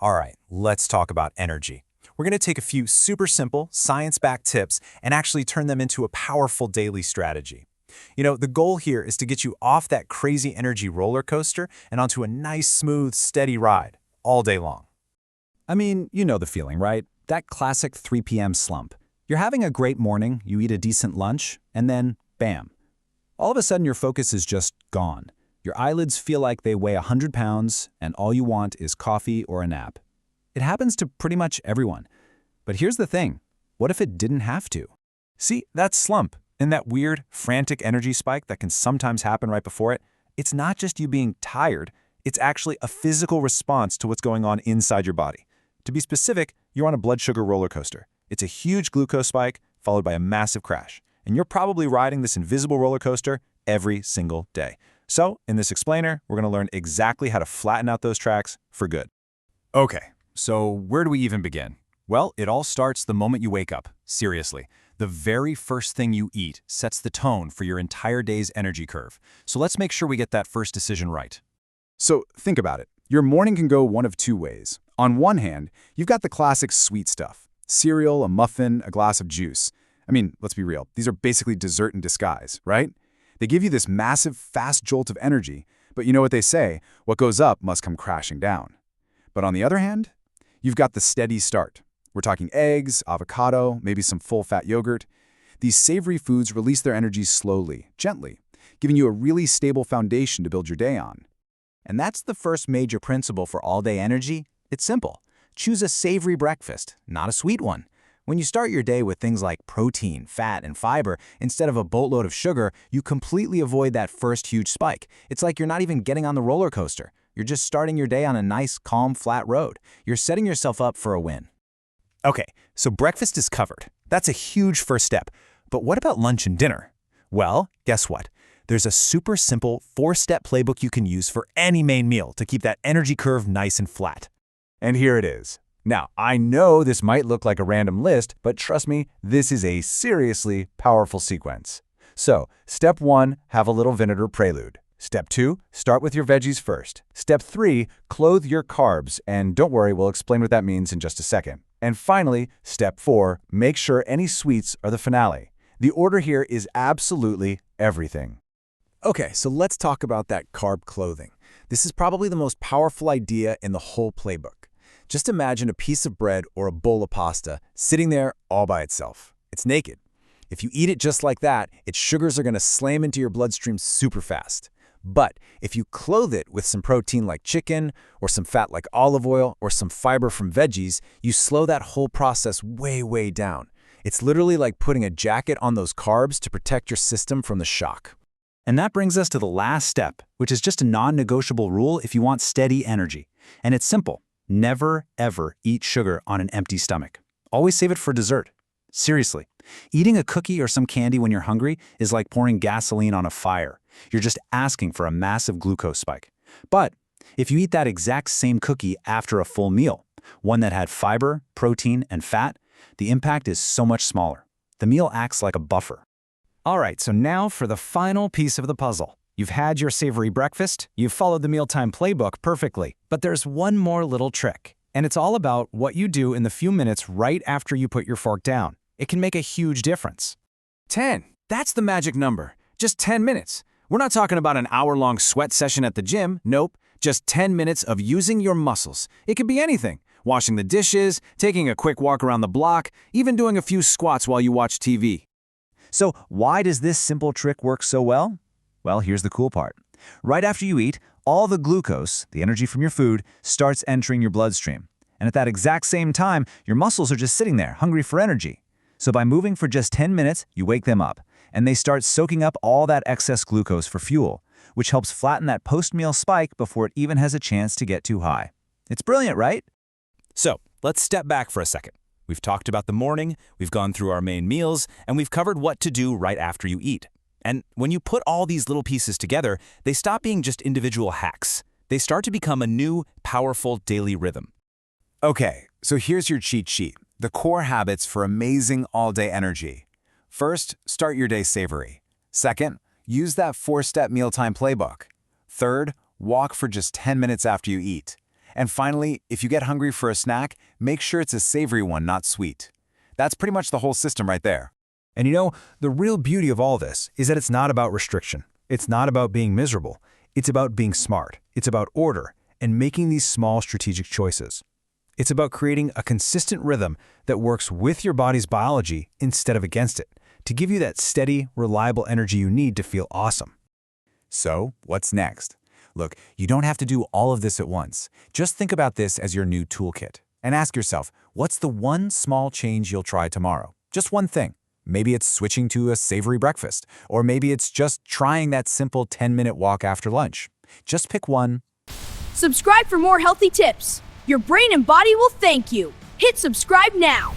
All right, let's talk about energy. We're going to take a few super simple, science-backed tips and actually turn them into a powerful daily strategy. The goal here is to get you off that crazy energy roller coaster and onto a nice, smooth, steady ride all day long. I mean, you know the feeling, right? That classic 3 p.m. slump. You're having a great morning, you eat a decent lunch, and then, bam. All of a sudden your focus is just gone. Your eyelids feel like they weigh 100 pounds, and all you want is coffee or a nap. It happens to pretty much everyone. But here's the thing. What if it didn't have to? See, that slump and that weird, frantic energy spike that can sometimes happen right before it, it's not just you being tired, it's actually a physical response to what's going on inside your body. To be specific, you're on a blood sugar roller coaster. It's a huge glucose spike followed by a massive crash. And you're probably riding this invisible roller coaster every single day. So, in this explainer, we're going to learn exactly how to flatten out those tracks for good. Okay, so where do we even begin? Well, it all starts the moment you wake up. Seriously, the very first thing you eat sets the tone for your entire day's energy curve. So let's make sure we get that first decision right. So think about it. Your morning can go one of two ways. On one hand, you've got the classic sweet stuff. Cereal, a muffin, a glass of juice. I mean, let's be real. These are basically dessert in disguise, right? They give you this massive, fast jolt of energy, but you know what they say, what goes up must come crashing down. But on the other hand, you've got the steady start. We're talking eggs, avocado, maybe some full-fat yogurt. These savory foods release their energy slowly, gently, giving you a really stable foundation to build your day on. And that's the first major principle for all-day energy. It's simple. Choose a savory breakfast, not a sweet one. When you start your day with things like protein, fat, and fiber, instead of a boatload of sugar, you completely avoid that first huge spike. It's like you're not even getting on the roller coaster. You're just starting your day on a nice, calm, flat road. You're setting yourself up for a win. Okay, so breakfast is covered. That's a huge first step. But what about lunch and dinner? Well, guess what? There's a super simple 4-step playbook you can use for any main meal to keep that energy curve nice and flat. And here it is. Now, I know this might look like a random list, but trust me, this is a seriously powerful sequence. So, step 1, have a little vinegar prelude. Step 2, start with your veggies first. Step 3, clothe your carbs, and don't worry, we'll explain what that means in just a second. And finally, step 4, make sure any sweets are the finale. The order here is absolutely everything. Okay, so let's talk about that carb clothing. This is probably the most powerful idea in the whole playbook. Just imagine a piece of bread or a bowl of pasta sitting there all by itself. It's naked. If you eat it just like that, its sugars are going to slam into your bloodstream super fast. But if you clothe it with some protein like chicken, or some fat like olive oil, or some fiber from veggies, you slow that whole process way, way down. It's literally like putting a jacket on those carbs to protect your system from the shock. And that brings us to the last step, which is just a non-negotiable rule if you want steady energy. And it's simple. Never, ever eat sugar on an empty stomach. Always save it for dessert. Seriously, eating a cookie or some candy when you're hungry is like pouring gasoline on a fire. You're just asking for a massive glucose spike. But if you eat that exact same cookie after a full meal, one that had fiber, protein, and fat, the impact is so much smaller. The meal acts like a buffer. All right, so now for the final piece of the puzzle. You've had your savory breakfast, you've followed the mealtime playbook perfectly, but there's one more little trick, and it's all about what you do in the few minutes right after you put your fork down. It can make a huge difference. 10. That's the magic number. Just 10 minutes. We're not talking about an hour-long sweat session at the gym. Nope. Just 10 minutes of using your muscles. It could be anything. Washing the dishes, taking a quick walk around the block, even doing a few squats while you watch TV. So why does this simple trick work so well? Well, here's the cool part. Right after you eat, all the glucose, the energy from your food, starts entering your bloodstream. And at that exact same time, your muscles are just sitting there, hungry for energy. So by moving for just 10 minutes, you wake them up, and they start soaking up all that excess glucose for fuel, which helps flatten that post-meal spike before it even has a chance to get too high. It's brilliant, right? So let's step back for a second. We've talked about the morning, we've gone through our main meals, and we've covered what to do right after you eat. And when you put all these little pieces together, they stop being just individual hacks. They start to become a new, powerful daily rhythm. Okay, so here's your cheat sheet, the core habits for amazing all-day energy. First, start your day savory. Second, use that 4-step mealtime playbook. Third, walk for just 10 minutes after you eat. And finally, if you get hungry for a snack, make sure it's a savory one, not sweet. That's pretty much the whole system right there. And you know, the real beauty of all this is that it's not about restriction. It's not about being miserable. It's about being smart. It's about order and making these small strategic choices. It's about creating a consistent rhythm that works with your body's biology instead of against it, to give you that steady, reliable energy you need to feel awesome. So, what's next? Look, you don't have to do all of this at once. Just think about this as your new toolkit. And ask yourself, what's the one small change you'll try tomorrow? Just one thing. Maybe it's switching to a savory breakfast, or maybe it's just trying that simple 10-minute walk after lunch. Just pick one. Subscribe for more healthy tips. Your brain and body will thank you. Hit subscribe now.